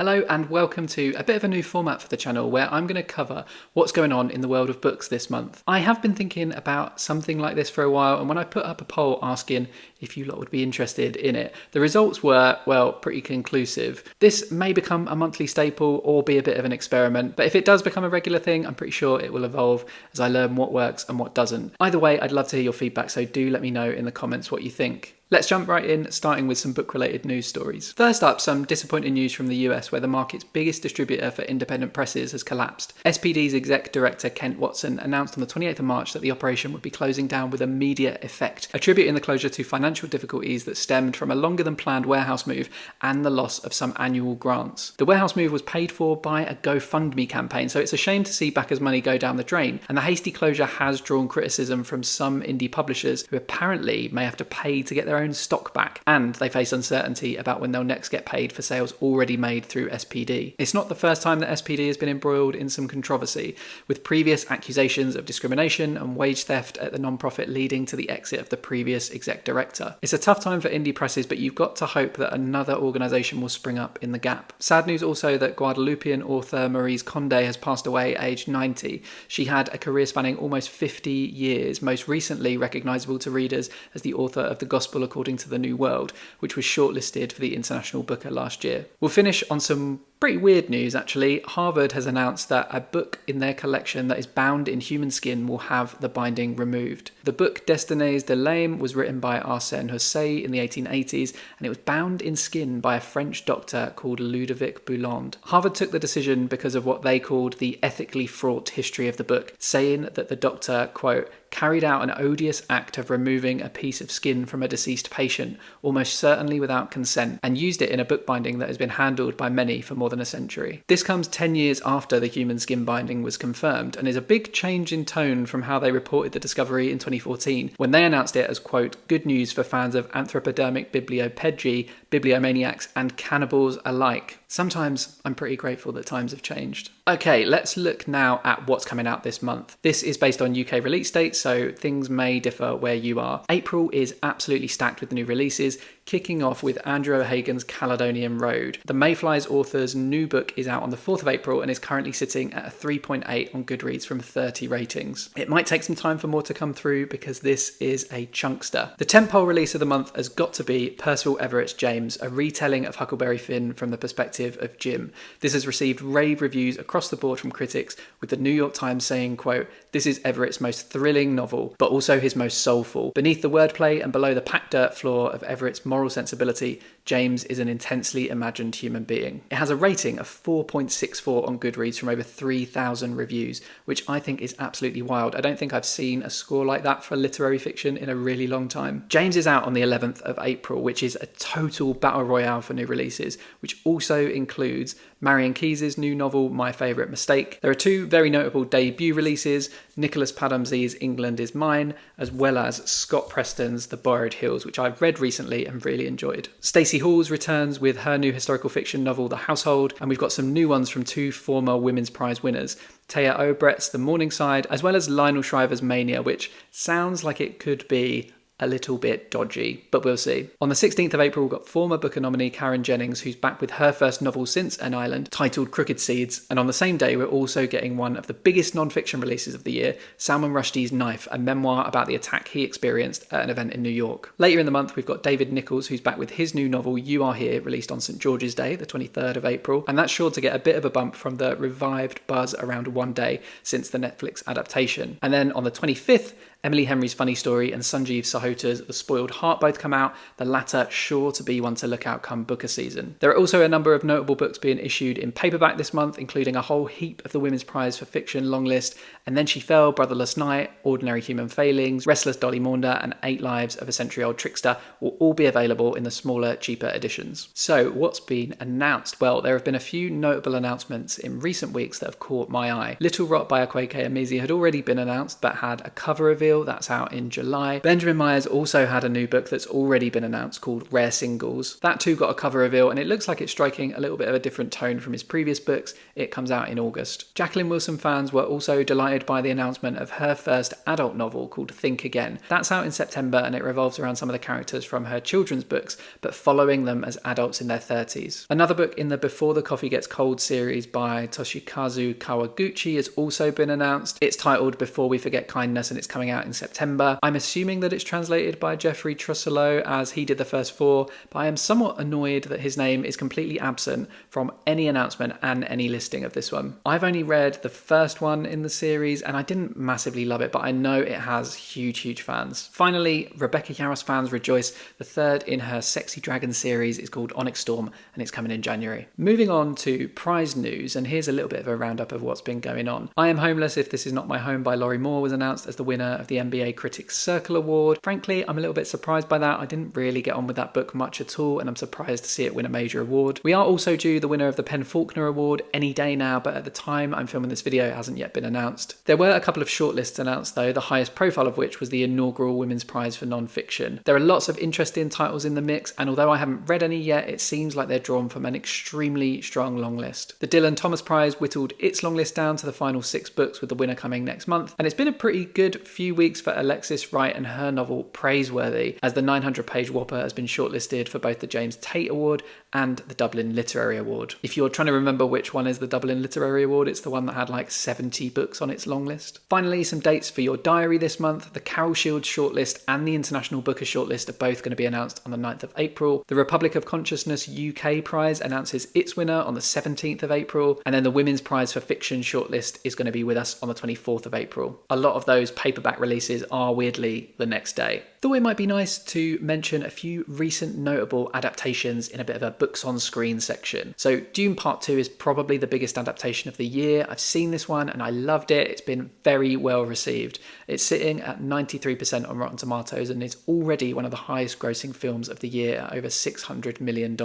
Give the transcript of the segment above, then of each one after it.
Hello and welcome to a bit of a new format for the channel where I'm going to cover what's going on in the world of books this month. I have been thinking about something like this for a while, and when I put up a poll asking if you lot would be interested in it, the results were, well, pretty conclusive. This may become a monthly staple or be a bit of an experiment, but if it does become a regular thing, I'm pretty sure it will evolve as I learn what works and what doesn't. Either way, I'd love to hear your feedback, so do let me know in the comments what you think. Let's jump right in, starting with some book-related news stories. First up, some disappointing news from the US, where the market's biggest distributor for independent presses has collapsed. SPD's exec director, Kent Watson, announced on the 28th of March that the operation would be closing down with immediate effect, attributing the closure to financial difficulties that stemmed from a longer-than-planned warehouse move and the loss of some annual grants. The warehouse move was paid for by a GoFundMe campaign, so it's a shame to see backers' money go down the drain, and the hasty closure has drawn criticism from some indie publishers who apparently may have to pay to get their own stock back, and they face uncertainty about when they'll next get paid for sales already made through SPD. It's not the first time that SPD has been embroiled in some controversy, with previous accusations of discrimination and wage theft at the non-profit leading to the exit of the previous exec director. It's a tough time for indie presses, but you've got to hope that another organisation will spring up in the gap. Sad news also that Guadeloupean author Maryse Condé has passed away aged 90. She had a career spanning almost 50 years, most recently recognisable to readers as the author of The Gospel According to the New World, which was shortlisted for the International Booker last year. We'll finish on some pretty weird news, actually. Harvard has announced that a book in their collection that is bound in human skin will have the binding removed. The book Destinées de l'Âme was written by Arsène Houssaye in the 1880s, and it was bound in skin by a French doctor called Ludovic Bouland. Harvard took the decision because of what they called the ethically fraught history of the book, saying that the doctor, quote, carried out an odious act of removing a piece of skin from a deceased patient, almost certainly without consent, and used it in a bookbinding that has been handled by many for more than a century. This comes 10 years after the human skin binding was confirmed, and is a big change in tone from how they reported the discovery in 2014, when they announced it as, quote, good news for fans of anthropodermic bibliopedry, bibliomaniacs, and cannibals alike. Sometimes I'm pretty grateful that times have changed. Okay, let's look now at what's coming out this month. This is based on UK release dates, so things may differ where you are. April is absolutely stacked with new releases, kicking off with Andrew O'Hagan's Caledonian Road. The Mayflies author's new book is out on the 4th of April and is currently sitting at a 3.8 on Goodreads from 30 ratings. It might take some time for more to come through because this is a chunkster. The tentpole release of the month has got to be Percival Everett's James, a retelling of Huckleberry Finn from the perspective of Jim. This has received rave reviews across the board from critics, with the New York Times saying, quote, this is Everett's most thrilling novel, but also his most soulful. Beneath the wordplay and below the packed dirt floor of Everett's moral sensibility, James is an intensely imagined human being. It has a rating of 4.64 on Goodreads from over 3,000 reviews, which I think is absolutely wild. I don't think I've seen a score like that for literary fiction in a really long time. James is out on the 11th of April, which is a total battle royale for new releases, which also includes Marion Keyes' new novel, My Favourite Mistake. There are two very notable debut releases, Nicholas Padamsy's England is Mine, as well as Scott Preston's The Borrowed Hills, which I've read recently and really enjoyed. Stacey Halls returns with her new historical fiction novel, The Household, and we've got some new ones from two former Women's Prize winners, Taya Obrecht's The Morningside, as well as Lionel Shriver's Mania, which sounds like it could be a little bit dodgy, but we'll see. On the 16th of April, we've got former Booker nominee Karen Jennings, who's back with her first novel since An Island, titled Crooked Seeds. And on the same day, we're also getting one of the biggest non-fiction releases of the year, Salman Rushdie's Knife, a memoir about the attack he experienced at an event in New York. Later in the month, we've got David Nichols, who's back with his new novel, You Are Here, released on St. George's Day, the 23rd of April. And that's sure to get a bit of a bump from the revived buzz around One Day since the Netflix adaptation. And then on the 25th, Emily Henry's Funny Story and Sanjeev Sahuta's The Spoiled Heart both come out, the latter sure to be one to look out come Booker season. There are also a number of notable books being issued in paperback this month, including a whole heap of the Women's Prize for Fiction long list, And Then She Fell, Brotherless Night, Ordinary Human Failings, Restless Dolly Maunder, and 8 Lives of a Century-Old Trickster will all be available in the smaller, cheaper editions. So what's been announced? Well, there have been a few notable announcements in recent weeks that have caught my eye. Little Rot by Akwaeke Emezi had already been announced, but had a cover reveal Wheel, that's out in July. Benjamin Myers also had a new book that's already been announced called Rare Singles. That too got a cover reveal, and it looks like it's striking a little bit of a different tone from his previous books. It comes out in August. Jacqueline Wilson fans were also delighted by the announcement of her first adult novel called Think Again. That's out in September, and it revolves around some of the characters from her children's books, but following them as adults in their 30s. Another book in the Before the Coffee Gets Cold series by Toshikazu Kawaguchi has also been announced. It's titled Before We Forget Kindness, and it's coming out in September. I'm assuming that it's translated by Jeffrey Trusselot, as he did the first four, but I am somewhat annoyed that his name is completely absent from any announcement and any listing of this one. I've only read the first one in the series, and I didn't massively love it, but I know it has huge fans. Finally, Rebecca Yarros fans rejoice. The third in her Sexy Dragon series is called Onyx Storm, and it's coming in January. Moving on to prize news, and here's a little bit of a roundup of what's been going on. I Am Homeless, If This Is Not My Home by Laurie Moore was announced as the winner of the NBA Critics Circle Award. Frankly, I'm a little bit surprised by that. I didn't really get on with that book much at all, and I'm surprised to see it win a major award. We are also due the winner of the Penn Faulkner Award any day now, but at the time I'm filming this video, it hasn't yet been announced. There were a couple of shortlists announced though, the highest profile of which was the inaugural Women's Prize for Non-Fiction. There are lots of interesting titles in the mix, and although I haven't read any yet, it seems like they're drawn from an extremely strong long list. The Dylan Thomas Prize whittled its long list down to the final 6 books, with the winner coming next month, and it's been a pretty good few weeks for Alexis Wright and her novel Praiseworthy, as the 900-page whopper has been shortlisted for both the James Tate Award and the Dublin Literary Award. If you're trying to remember which one is the Dublin Literary Award, it's the one that had like 70 books on its long list. Finally, some dates for your diary this month. The Carol Shields shortlist and the International Booker shortlist are both going to be announced on the 9th of April. The Republic of Consciousness UK Prize announces its winner on the 17th of April, and then the Women's Prize for Fiction shortlist is going to be with us on the 24th of April. A lot of those paperback releases are weirdly the next day. Thought it might be nice to mention a few recent notable adaptations in a bit of a books on screen section. So Dune Part 2 is probably the biggest adaptation of the year. I've seen this one and I loved it. It's been very well received. It's sitting at 93% on Rotten Tomatoes, and it's already one of the highest grossing films of the year at over $600 million.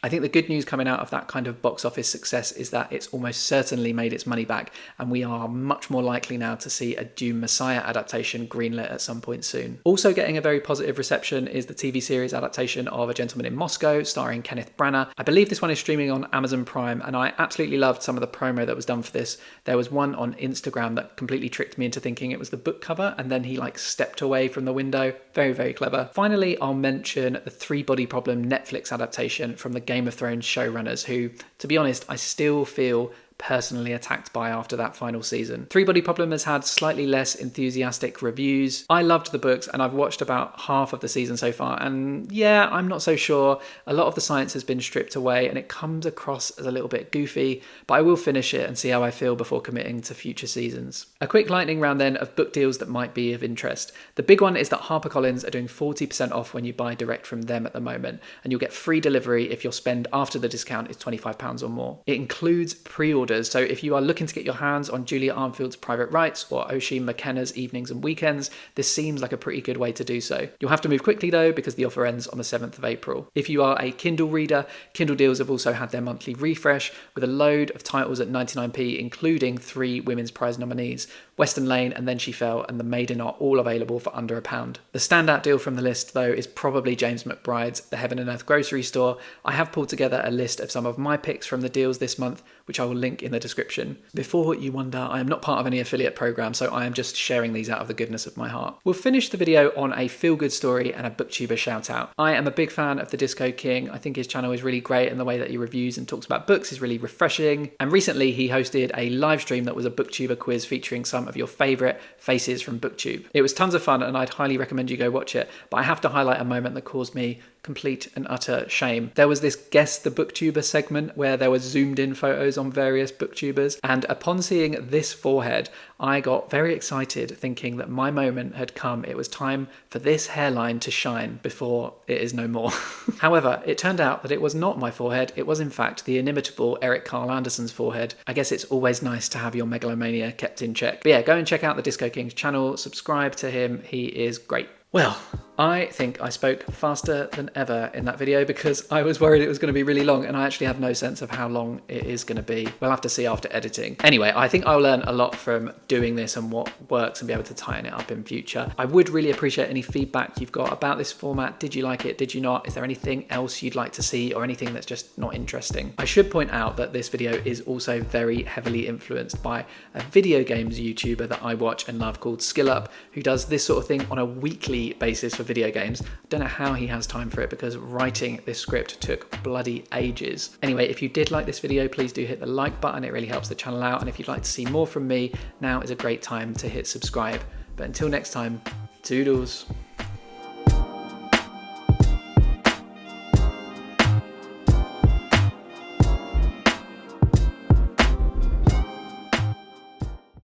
I think the good news coming out of that kind of box office success is that it's almost certainly made its money back, and we are much more likely now to see a Dune Messiah adaptation greenlit at some point soon. Also getting a very positive reception is the TV series adaptation of A Gentleman in Moscow, starring Kenneth Branagh. I believe this one is streaming on Amazon Prime, and I absolutely loved some of the promo that was done for this. There was one on Instagram that completely tricked me into thinking it was the book cover, and then he like stepped away from the window. Very clever. Finally, I'll mention the Three Body Problem Netflix adaptation from the Game of Thrones showrunners, who, to be honest, I still feel personally attacked by after that final season. Three Body Problem has had slightly less enthusiastic reviews. I loved the books, and I've watched about half of the season so far, and yeah, I'm not so sure. A lot of the science has been stripped away and it comes across as a little bit goofy, but I will finish it and see how I feel before committing to future seasons. A quick lightning round then of book deals that might be of interest. The big one is that HarperCollins are doing 40% off when you buy direct from them at the moment, and you'll get free delivery if your spend after the discount is £25 or more. It includes pre-orders, so if you are looking to get your hands on Julia Armfield's Private Rights or Oisin McKenna's Evenings and Weekends, this seems like a pretty good way to do so. You'll have to move quickly though, because the offer ends on the 7th of April. If you are a Kindle reader, Kindle Deals have also had their monthly refresh with a load of titles at 99p, including 3 Women's Prize nominees. Western Lane and Then She Fell and The Maiden are all available for under £1. The standout deal from the list though is probably James McBride's The Heaven and Earth grocery store. I have pulled together a list of some of my picks from the deals this month, which I will link in the description. Before you wonder, I am not part of any affiliate program, so I am just sharing these out of the goodness of my heart. We'll finish the video on a feel-good story and a booktuber shout out. I am a big fan of the Disco King. I think his channel is really great, and the way that he reviews and talks about books is really refreshing. And recently he hosted a live stream that was a booktuber quiz featuring some of your favourite faces from booktube. It was tons of fun and I'd highly recommend you go watch it, but I have to highlight a moment that caused me complete and utter shame. There was this Guess the Booktuber segment where there were zoomed in photos on various booktubers, and upon seeing this forehead, I got very excited thinking that my moment had come. It was time for this hairline to shine before it is no more. However, it turned out that it was not my forehead. It was in fact the inimitable Eric Carl Anderson's forehead. I guess it's always nice to have your megalomania kept in check. But yeah, go and check out the Disco King's channel, subscribe to him, he is great. Well, I think I spoke faster than ever in that video because I was worried it was going to be really long, and I actually have no sense of how long it is going to be. We'll have to see after editing. Anyway, I think I'll learn a lot from doing this and what works and be able to tighten it up in future. I would really appreciate any feedback you've got about this format. Did you like it? Did you not? Is there anything else you'd like to see or anything that's just not interesting? I should point out that this video is also very heavily influenced by a video games YouTuber that I watch and love called SkillUp, who does this sort of thing on a weekly basis for video games. I don't know how he has time for it because writing this script took bloody ages. Anyway, if you did like this video, please do hit the like button. It really helps the channel out. And if you'd like to see more from me, now is a great time to hit subscribe. But until next time, toodles.